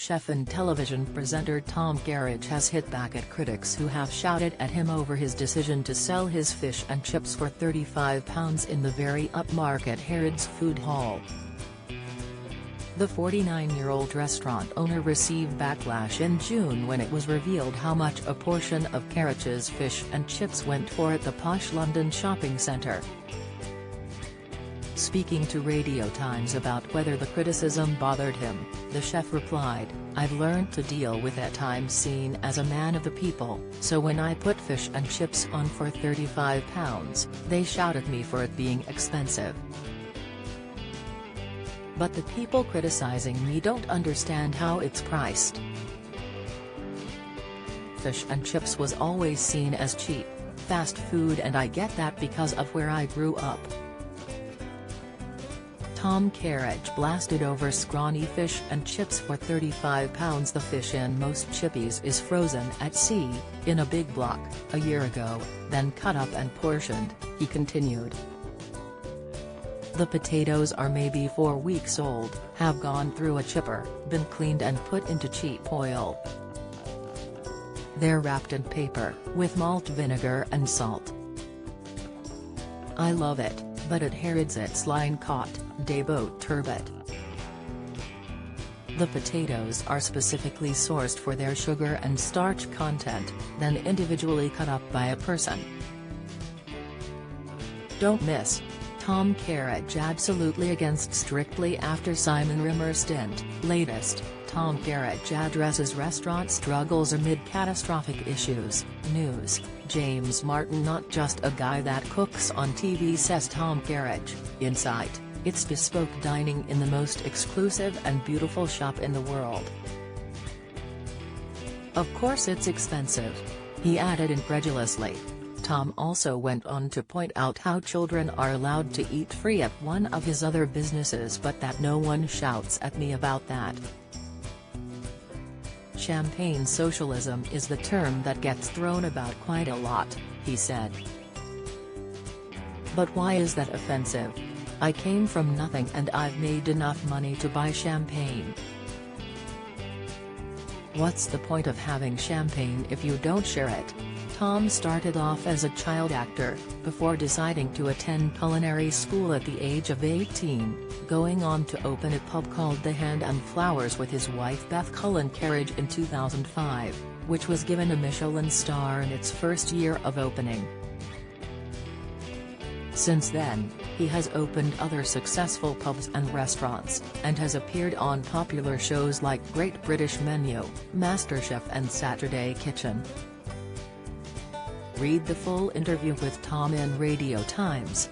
Chef and television presenter Tom Kerridge has hit back at critics who have shouted at him over his decision to sell his fish and chips for £35 in the very upmarket Harrods food hall. The 49-year-old restaurant owner received backlash in June when it was revealed how much a portion of Kerridge's fish and chips went for at the posh London shopping centre. Speaking to Radio Times about whether the criticism bothered him, the chef replied, "I've learned to deal with it. I'm seen as a man of the people, so when I put fish and chips on for £35, they shout at me for it being expensive. But the people criticizing me don't understand how it's priced. Fish and chips was always seen as cheap, fast food, and I get that because of where I grew up." Tom Kerridge blasted over scrawny fish and chips for £35. The fish in most chippies is frozen at sea, in a big block, a year ago, then cut up and portioned, he continued. The potatoes are maybe 4 weeks old, have gone through a chipper, been cleaned and put into cheap oil. They're wrapped in paper, with malt vinegar and salt. I love it, but at Harrods it's line caught, de boat turbot. The potatoes are specifically sourced for their sugar and starch content, then individually cut up by a person. Don't miss. Tom Kerridge absolutely against strictly after Simon Rimmer's stint. Latest, Tom Kerridge addresses restaurant struggles amid catastrophic issues. News, James Martin not just a guy that cooks on TV, says Tom Kerridge. Insight, it's bespoke dining in the most exclusive and beautiful shop in the world. Of course it's expensive. He added incredulously. Tom also went on to point out how children are allowed to eat free at one of his other businesses, but that no one shouts at me about that. Champagne socialism is the term that gets thrown about quite a lot, he said. But why is that offensive? I came from nothing and I've made enough money to buy champagne. What's the point of having champagne if you don't share it? Tom started off as a child actor, before deciding to attend culinary school at the age of 18, going on to open a pub called The Hand and Flowers with his wife Beth Cullen Kerridge in 2005, which was given a Michelin star in its first year of opening. Since then, he has opened other successful pubs and restaurants, and has appeared on popular shows like Great British Menu, MasterChef and Saturday Kitchen. Read the full interview with Tom in Radio Times.